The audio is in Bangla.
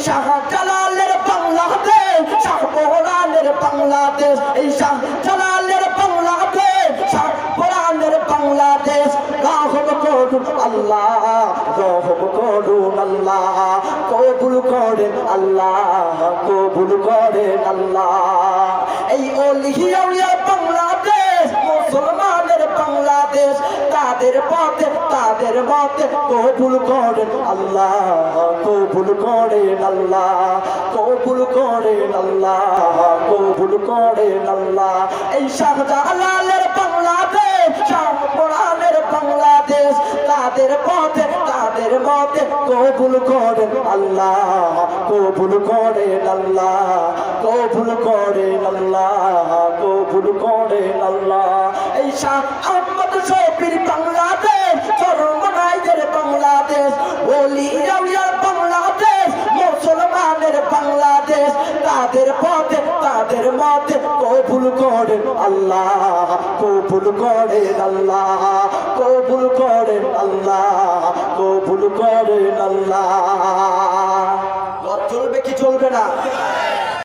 শাহজালালের বাংলাদেশ, শাহপরানের বাংলাদেশ, এই শাহজালালের বাংলাদেশ, শাহপরানের বাংলাদেশ। রহম করুন আল্লাহ, রহম করুন আল্লাহ, কবুল করেন আল্লাহ, কবুল করেন আল্লাহ। এই ওলিয়া বাংলাদেশ, মুসলমানের বাংলাদেশ, তাদের পথে তাদের মতে কবুল করেন আল্লাহ, কবুল করেন আল্লাহ, কবুল করেন আল্লাহ, কবুল করেন আল্লাহ। এই শাহজালালের বাংলাদেশ, শাহপরানের বাংলাদেশ, তাদের পথে তাদের মতে কবুল করেন আল্লাহ, কবুল করেন আল্লাহ, কবুল করেন আল্লাহ, কবুল করেন আল্লাহ। এই শাহ আহমদ শফির বাংলাদেশ, চরমনাইদের বাংলাদেশ, ওলিয়াউলিয়ার বাংলাদেশ, মুসলমানের বাংলাদেশ, তাদের পথে তাদের মতে কবুল করেন আল্লাহ, কবুল করেন আল্লাহ, কবুল করেন আল্লাহ, কবুল করেন আল্লাহ। চলবে কি চলবে না?